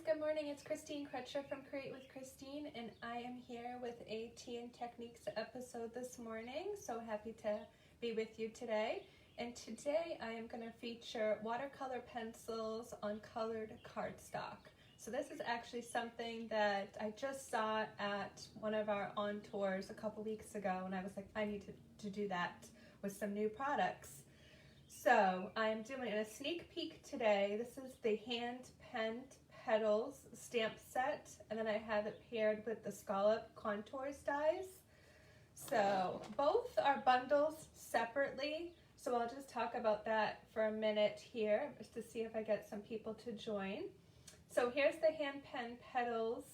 good morning. It's Christine Crutcher from Create with Christine, and I am here with a Tea and Techniques episode this morning. So happy to be with you today. And today I am going to feature watercolor pencils on colored cardstock. So this is actually something that I just saw at one of our on tours a couple weeks ago, and I was like, I need to do that with some new products. So I'm doing a sneak peek today. This is the Hand-Penned Petals stamp set, and then I have it paired with the Scalloped Contours Dies. So both are bundles separately, so I'll just talk about that for a minute here, just to see if I get some people to join. So here's the Hand-Penned Petals,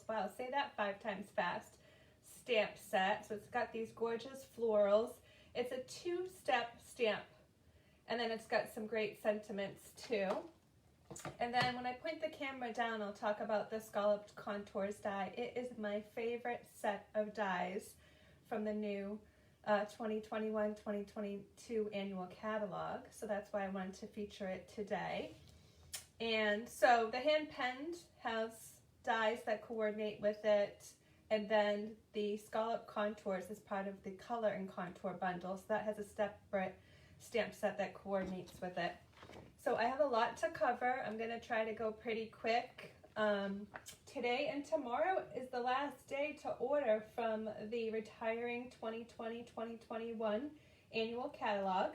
wow, say that 5 times fast, stamp set. So it's got these gorgeous florals. It's a 2-step stamp, and then it's got some great sentiments too. And then when I point the camera down, I'll talk about the Scalloped Contours Die. It is my favorite set of dies from the new 2021-2022 annual catalog, so that's why I wanted to feature it today. And so the hand-penned has dies that coordinate with it, and then the Scalloped Contours is part of the Color and Contour bundle, so that has a separate stamp set that coordinates with it. So I have a lot to cover. I'm going to try to go pretty quick. Today and tomorrow is the last day to order from the retiring 2020-2021 annual catalog.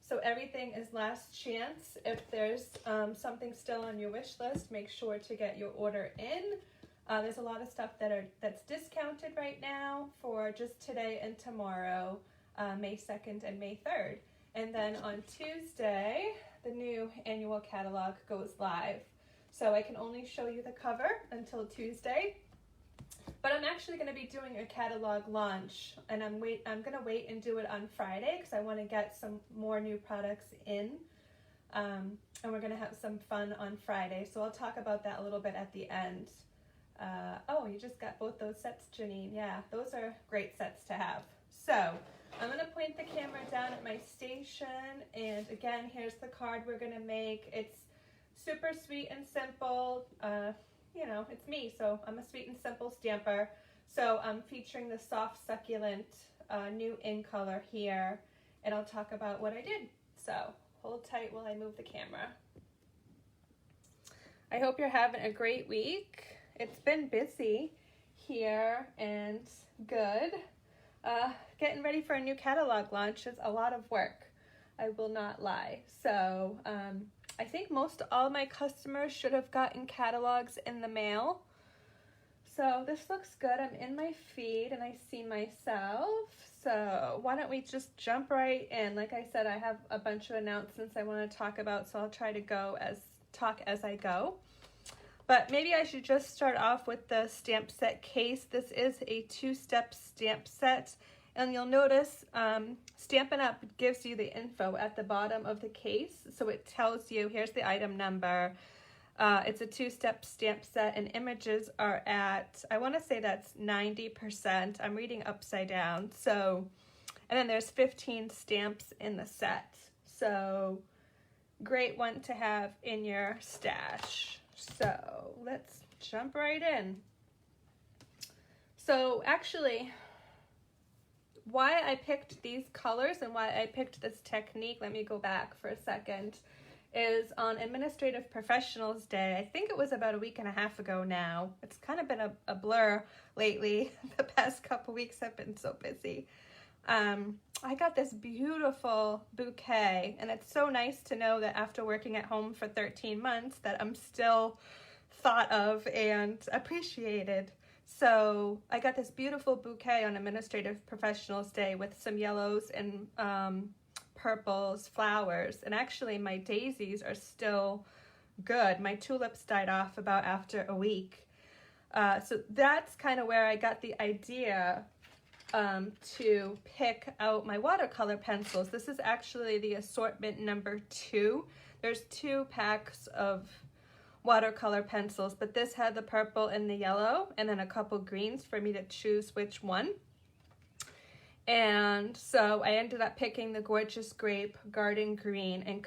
So everything is last chance. If there's something still on your wish list, make sure to get your order in. There's a lot of stuff that's discounted right now for just today and tomorrow, May 2nd and May 3rd. And then on Tuesday, the new annual catalog goes live. So I can only show you the cover until Tuesday. But I'm actually going to be doing a catalog launch, and I'm going to wait and do it on Friday because I want to get some more new products in. And we're going to have some fun on Friday. So I'll talk about that a little bit at the end. Oh, you just got both those sets, Janine. Yeah, those are great sets to have. So I'm going to point the camera down at my station, and again, here's the card we're going to make. It's super sweet and simple. You know, it's me, so I'm a sweet and simple stamper. So I'm featuring the soft Succulent new in color here, and I'll talk about what I did. So hold tight while I move the camera. I hope you're having a great week. It's been busy here and good. Getting ready for a new catalog launch is a lot of work, I will not lie. So I think most all my customers should have gotten catalogs in the mail. So this looks good. I'm in my feed and I see myself. So why don't we just jump right in? Like I said, I have a bunch of announcements I want to talk about, so I'll try to talk as I go. But maybe I should just start off with the stamp set case. This is a 2-step stamp set, and you'll notice Stampin Up gives you the info at the bottom of the case. So it tells you, here's the item number. It's a 2-step stamp set, and images are at, I want to say that's 90%. I'm reading upside down. So, and then there's 15 stamps in the set. So great one to have in your stash. So let's jump right in. So actually, why I picked these colors and why I picked this technique, let me go back for a second, is on Administrative Professionals Day. I think it was about a week and a half ago now. It's kind of been a blur lately. The past couple weeks I've been so busy. I got this beautiful bouquet, and it's so nice to know that after working at home for 13 months that I'm still thought of and appreciated. So I got this beautiful bouquet on Administrative Professionals Day with some yellows and purples, flowers, and actually my daisies are still good. My tulips died off about after a week. So that's kind of where I got the idea to pick out my watercolor pencils. This is actually the assortment number 2. There's 2 packs of watercolor pencils, but this had the purple and the yellow, and then a couple greens for me to choose which one. And so I ended up picking the Gorgeous Grape, Garden Green, and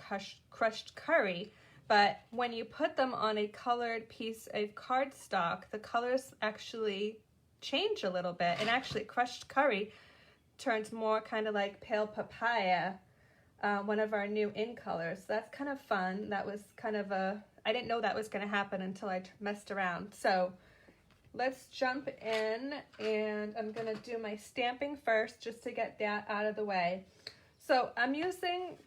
Crushed Curry but when you put them on a colored piece of cardstock, the colors actually change a little bit, and actually crushed curry turns more kind of like pale papaya, one of our new in colors. So that's kind of fun. That was kind of I didn't know that was going to happen until I messed around. So let's jump in, and I'm going to do my stamping first just to get that out of the way. So I'm using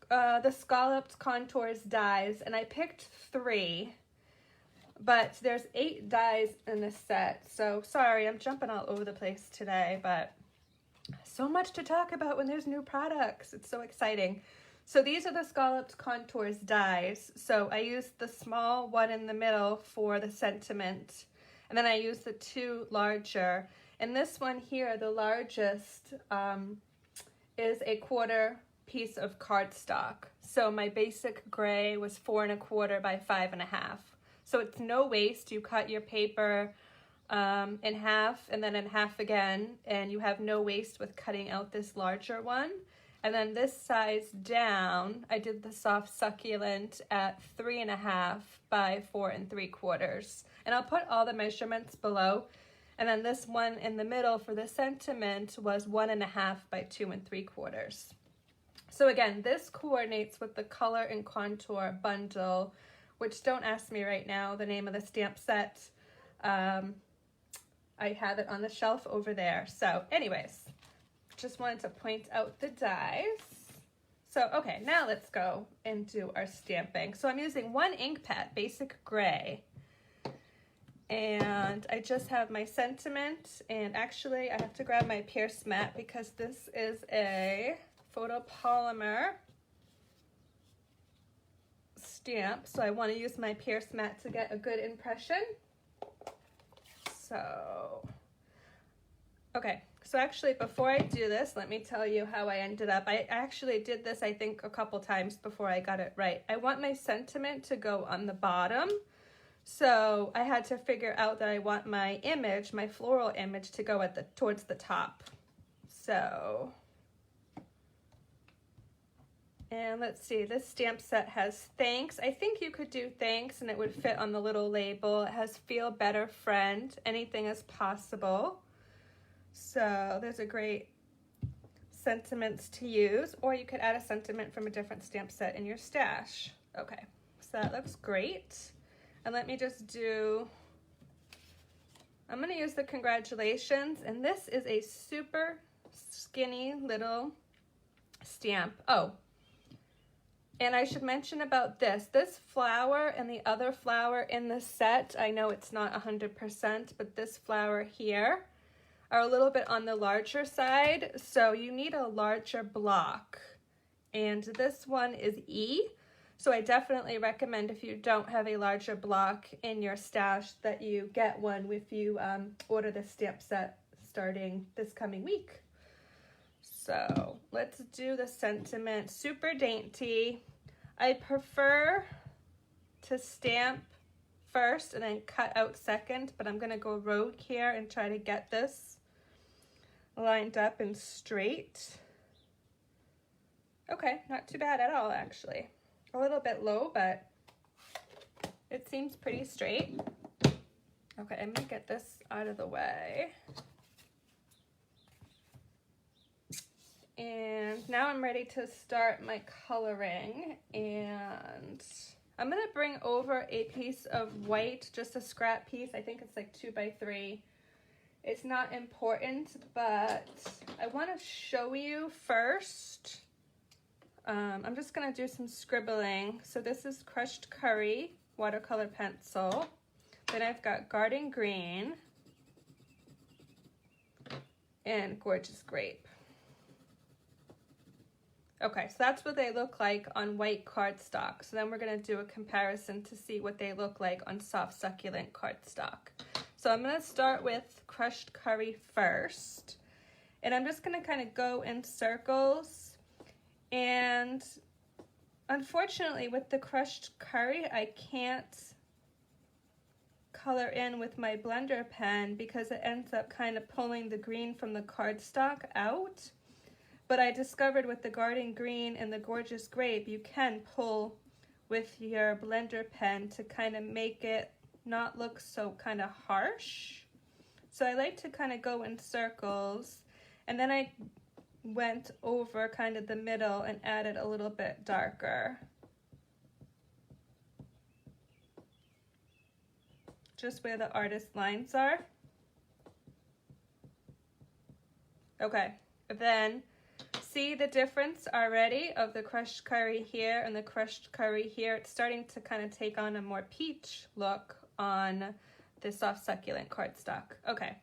the Scalloped Contours Dies, and I picked 3, but there's 8 dies in this set. So sorry, I'm jumping all over the place today, but so much to talk about when there's new products. It's so exciting. So these are the Scalloped Contours Dies. So I used the small one in the middle for the sentiment, and then I used the 2 larger. And this one here, the largest, is a 1/4 piece of cardstock. So my basic gray was 4 1/4 by 5 1/2. So it's no waste. You cut your paper in half and then in half again, and you have no waste with cutting out this larger one. And then this size down, I did the soft succulent at 3 1/2 by 4 3/4. And I'll put all the measurements below. And then this one in the middle for the sentiment was 1 1/2 by 2 3/4. So again, this coordinates with the Color and Contour bundle, which don't ask me right now the name of the stamp set. I have it on the shelf over there. So anyways, just wanted to point out the dies. So okay, now let's go and do our stamping. So I'm using 1 ink pad, basic gray. And I just have my sentiment, and actually I have to grab my Pierce mat because this is a photopolymer stamp, so I want to use my Pierce mat to get a good impression. So, okay, so actually before I do this, let me tell you how I ended up. I actually did this, I think, a couple times before I got it right. I want my sentiment to go on the bottom, so I had to figure out that I want my image, my floral image, to go at towards the top. So, and let's see, this stamp set has thanks. I think you could do thanks and it would fit on the little label. It has feel better friend, anything is possible. So there's a great sentiments to use, or you could add a sentiment from a different stamp set in your stash. Okay, so that looks great. And let me just do, I'm gonna use the congratulations, and this is a super skinny little stamp. Oh, and I should mention about this flower and the other flower in the set, I know it's not 100%, but this flower here are a little bit on the larger side, so you need a larger block. And this one is E, so I definitely recommend, if you don't have a larger block in your stash, that you get one if you order the stamp set starting this coming week. So let's do the sentiment. Super dainty. I prefer to stamp first and then cut out second, but I'm gonna go rogue here and try to get this lined up and straight. Okay, not too bad at all, actually. A little bit low, but it seems pretty straight. Okay, I'm gonna get this out of the way. And now I'm ready to start my coloring, and I'm gonna bring over a piece of white, just a scrap piece. I think it's like 2 by 3. It's not important, but I want to show you first. I'm just gonna do some scribbling. So this is Crushed Curry watercolor pencil. Then I've got Garden Green and Gorgeous Grape. Okay, so that's what they look like on white cardstock. So then we're gonna do a comparison to see what they look like on soft succulent cardstock. So I'm gonna start with Crushed Curry first. And I'm just gonna kind of go in circles. And unfortunately with the Crushed Curry, I can't color in with my blender pen because it ends up kind of pulling the green from the cardstock out. But I discovered with the Garden Green and the Gorgeous Grape, you can pull with your blender pen to kind of make it not look so kind of harsh. So I like to kind of go in circles, and then I went over kind of the middle and added a little bit darker. Just where the artist lines are. Okay, then see the difference already of the crushed curry here and the crushed curry here. It's starting to kind of take on a more peach look on the soft succulent cardstock. Okay.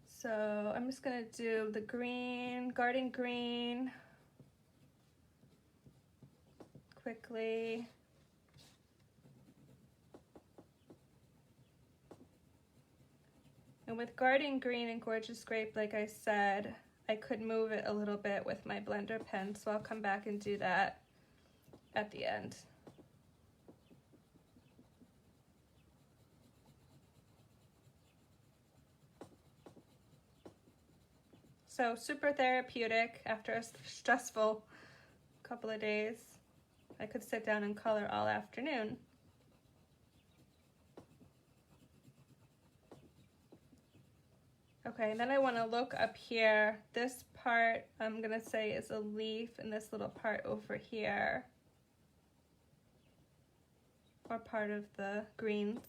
So I'm just gonna do the green, garden green, quickly. And with garden green and gorgeous grape, like I said, I could move it a little bit with my blender pen, so I'll come back and do that at the end. So super therapeutic after a stressful couple of days. I could sit down and color all afternoon. Okay, and then I want to look up here. This part I'm gonna say is a leaf, and this little part over here, or part of the greens.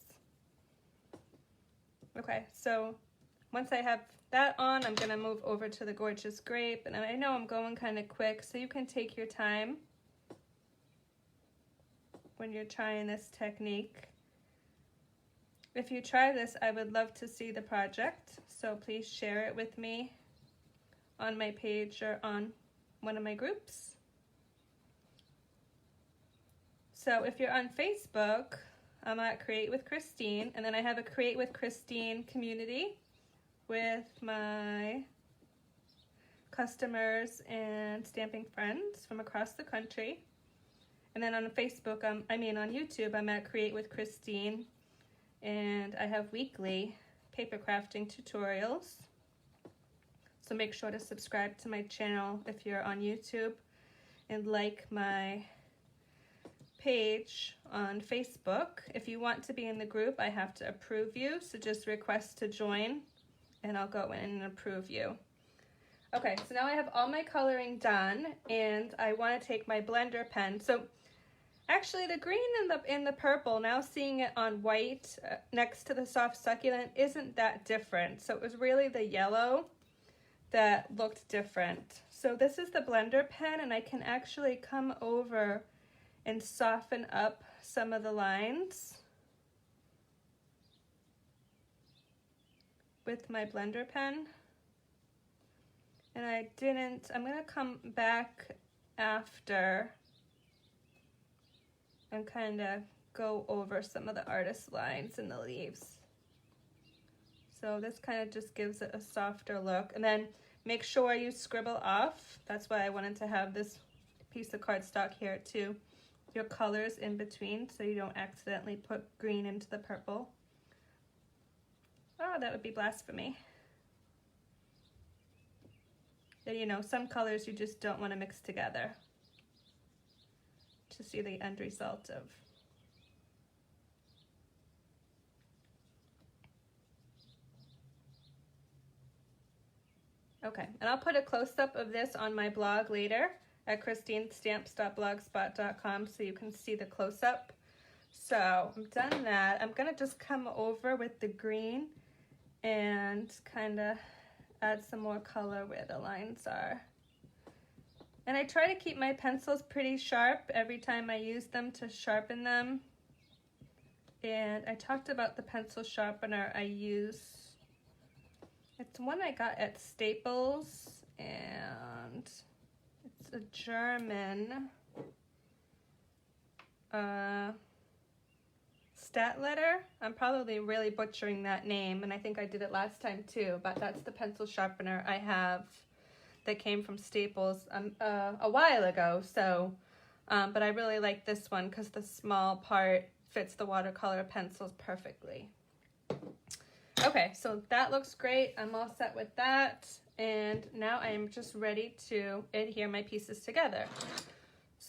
Okay, so once I have that on, I'm gonna move over to the gorgeous grape, and I know I'm going kind of quick, so you can take your time when you're trying this technique. If you try this, I would love to see the project, so please share it with me on my page or on one of my groups. So if you're on Facebook, I'm at Create with Christine, and then I have a Create with Christine community with my customers and stamping friends from across the country. And then on Facebook, on YouTube, I'm at Create with Christine, and I have weekly paper crafting tutorials. So make sure to subscribe to my channel if you're on YouTube, and like my page on Facebook. If you want to be in the group, I have to approve you, so just request to join and I'll go in and approve you. Okay, so now I have all my coloring done, and I want to take my blender pen. So actually the green and the purple, now seeing it on white next to the soft succulent, isn't that different. So it was really the yellow that looked different. So this is the blender pen, and I can actually come over and soften up some of the lines with my blender pen. And I'm gonna come back after and kind of go over some of the artist lines in the leaves. So this kind of just gives it a softer look. And then make sure you scribble off. That's why I wanted to have this piece of cardstock here too. Your colors in between, so you don't accidentally put green into the purple. Oh, that would be blasphemy. And you know, some colors you just don't want to mix together to see the end result of. Okay, and I'll put a close-up of this on my blog later at christinestamps.blogspot.com so you can see the close-up. So I'm done that. I'm gonna just come over with the green and kind of add some more color where the lines are. And I try to keep my pencils pretty sharp every time I use them to sharpen them. And I talked about the pencil sharpener I use. It's one I got at Staples, and it's a German Statletter. I'm probably really butchering that name, and I think I did it last time too, but that's the pencil sharpener I have that came from Staples a while ago. So, but I really like this one because the small part fits the watercolor pencils perfectly. Okay, so that looks great. I'm all set with that, and now I'm just ready to adhere my pieces together.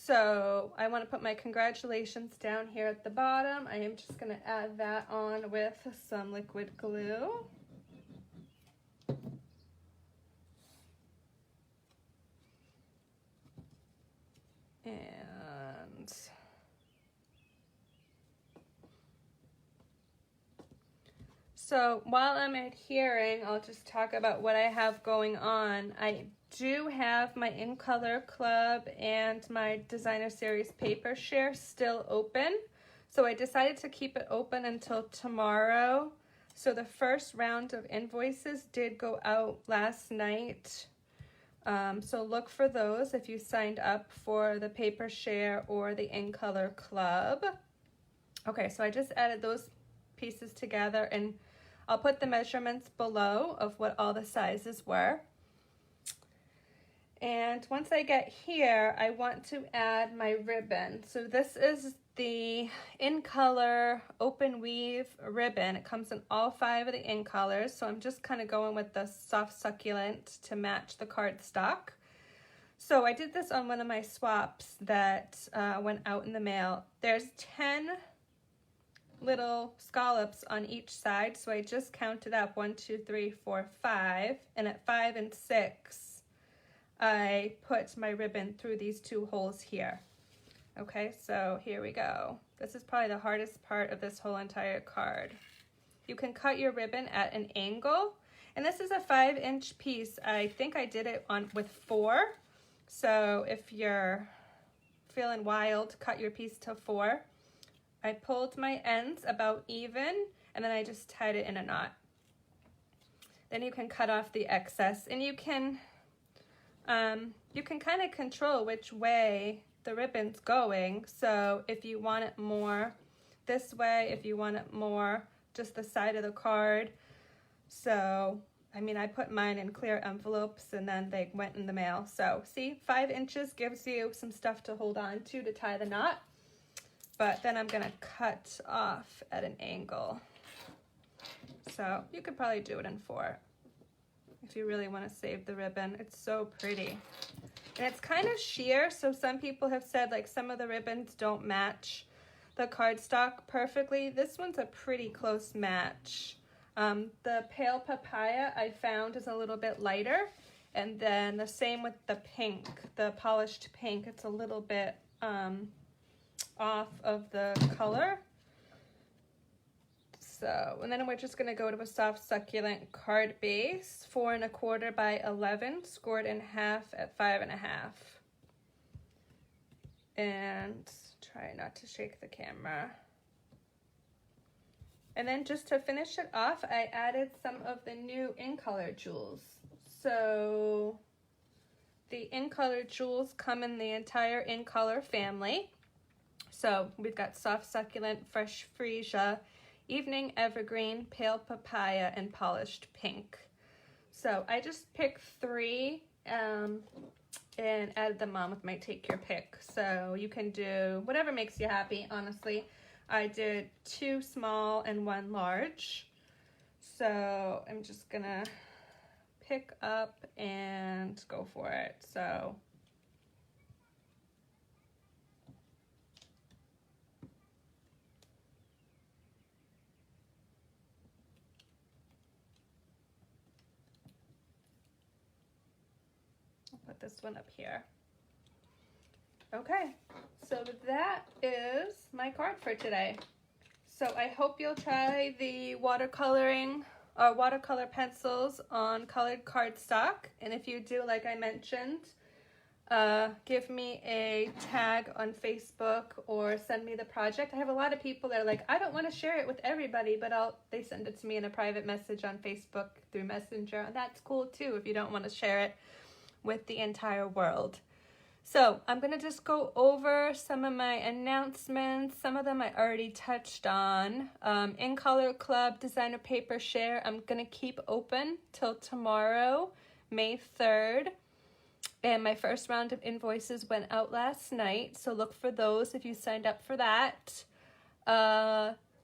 So I want to put my congratulations down here at the bottom. I am just going to add that on with some liquid glue. And so while I'm adhering, I'll just talk about what I have going on. I do have my In Color Club and my Designer Series paper share still open. So I decided to keep it open until tomorrow. So the first round of invoices did go out last night. So look for those if you signed up for the paper share or the In Color Club. Okay, so I just added those pieces together, and I'll put the measurements below of what all the sizes were. And once I get here, I want to add my ribbon. So this is the In Color Open Weave ribbon. It comes in all 5 of the In Colors. So I'm just kind of going with the soft Succulent to match the cardstock. So I did this on one of my swaps that went out in the mail. There's 10 little scallops on each side. So I just counted up 1, 2, 3, 4, 5. And at 5 and 6, I put my ribbon through these 2 holes here. Okay, so here we go. This is probably the hardest part of this whole entire card. You can cut your ribbon at an angle, and this is a 5-inch piece. I think I did it with 4. So if you're feeling wild, cut your piece to 4. I pulled my ends about even, and then I just tied it in a knot. Then you can cut off the excess, and you can kind of control which way the ribbon's going. So if you want it more this way, if you want it more just the side of the card. So, I mean, I put mine in clear envelopes and then they went in the mail. So see, 5 inches gives you some stuff to hold on to tie the knot. But then I'm gonna cut off at an angle. So you could probably do it in 4. If you really want to save the ribbon. It's so pretty. And it's kind of sheer, so some people have said like some of the ribbons don't match the cardstock perfectly. This one's a pretty close match. The pale papaya I found is a little bit lighter, and then the same with the pink, the polished pink. It's a little bit off of the color. So, and then we're just going to go to a soft Succulent card base, 4 1/4 by 11, scored in half at 5 1/2. And try not to shake the camera. And then just to finish it off, I added some of the new In Color jewels. So the In Color jewels come in the entire In Color family. So we've got soft Succulent, fresh freesia, evening evergreen, pale papaya, and polished pink. So I just picked 3 and added them on with my take your pick. So you can do whatever makes you happy, honestly. I did 2 small and 1 large. So I'm just gonna pick up and go for it. So put this one up here. Okay, so that is my card for today. So I hope you'll try the watercolor pencils on colored cardstock. And if you do, like I mentioned, give me a tag on Facebook or send me the project. I have a lot of people that are like, I don't want to share it with everybody, but they send it to me in a private message on Facebook through Messenger. And that's cool too if you don't want to share it with the entire world. So I'm going to just go over some of my announcements. Some of them I already touched on. In Color Club Designer Paper Share, I'm going to keep open till tomorrow, May 3rd. And my first round of invoices went out last night, so look for those if you signed up for that.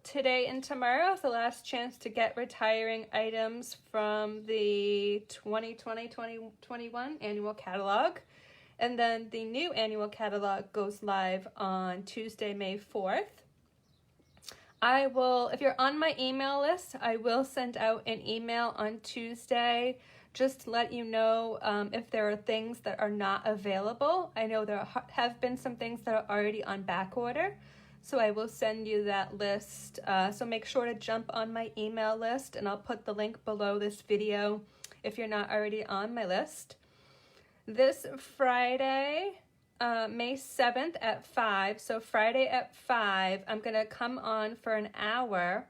Today and tomorrow is the last chance to get retiring items from the 2020-2021 annual catalog. And then the new annual catalog goes live on Tuesday, May 4th. I will, if you're on my email list, I will send out an email on Tuesday just to let you know if there are things that are not available. I know there have been some things that are already on back order, so I will send you that list. So make sure to jump on my email list, and I'll put the link below this video if you're not already on my list. This Friday, May 7th at 5, so Friday at 5, I'm going to come on for an hour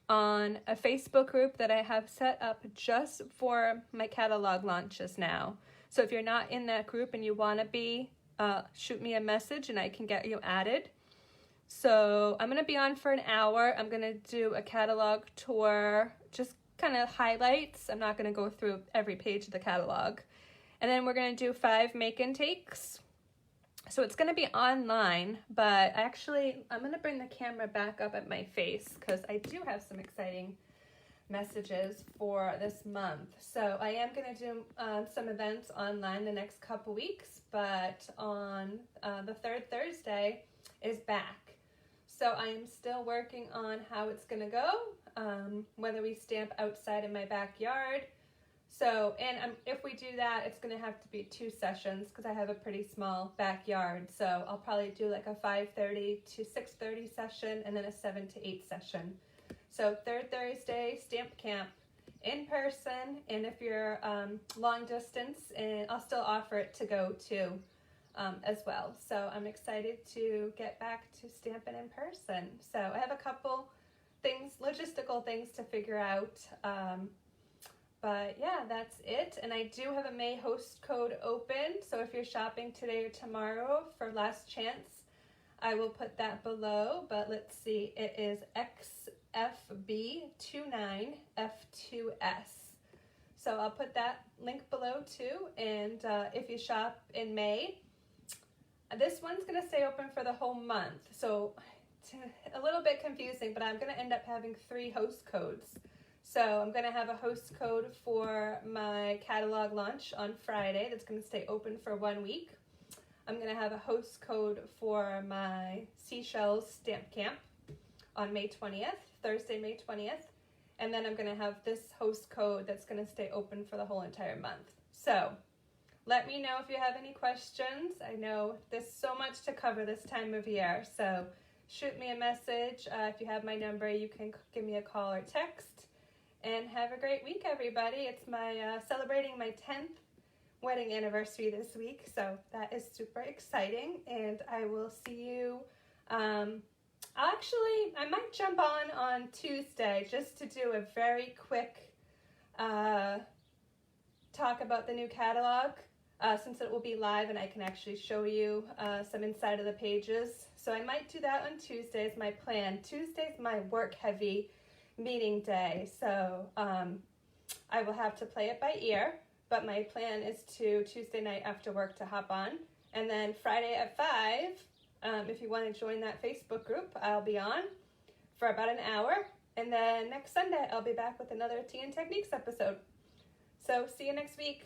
on a Facebook group that I have set up just for my catalog launches now. So if you're not in that group and you want to be, shoot me a message and I can get you added. So I'm going to be on for an hour. I'm going to do a catalog tour, just kind of highlights. I'm not going to go through every page of the catalog. And then we're going to do 5 make and takes. So it's going to be online, but actually I'm going to bring the camera back up at my face because I do have some exciting messages for this month. So I am going to do some events online the next couple weeks, but on the third Thursday is back. So I am still working on how it's going to go, whether we stamp outside in my backyard. So, and if we do that, it's going to have to be 2 sessions because I have a pretty small backyard. So I'll probably do like a 5:30 to 6:30 session and then a 7 to 8 session. So third Thursday, Stamp Camp in person. And if you're long distance, and I'll still offer it to go to as well. So I'm excited to get back to stamping in person. So I have a couple things, logistical things to figure out. But yeah, that's it. And I do have a May host code open. So if you're shopping today or tomorrow for last chance, I will put that below. But let's see, it is XFB29F2S. So I'll put that link below too. And if you shop in May, this one's going to stay open for the whole month. So a little bit confusing, but I'm going to end up having 3 host codes. So I'm going to have a host code for my catalog launch on Friday that's going to stay open for 1 week. I'm going to have a host code for my Seashells Stamp Camp on May 20th, Thursday, May 20th. And then I'm going to have this host code that's going to stay open for the whole entire month. So let me know if you have any questions. I know there's so much to cover this time of year. So shoot me a message. If you have my number, you can give me a call or text. And have a great week, everybody. It's my celebrating my 10th wedding anniversary this week, so that is super exciting. And I will see you. I might jump on Tuesday just to do a very quick talk about the new catalog, since it will be live and I can actually show you some inside of the pages. So I might do that on Tuesday is my plan. Tuesday's my work-heavy meeting day, so I will have to play it by ear, but my plan is to Tuesday night after work to hop on, and then Friday at 5, if you want to join that Facebook group, I'll be on for about an hour, and then next Sunday I'll be back with another Tea and Techniques episode. So see you next week.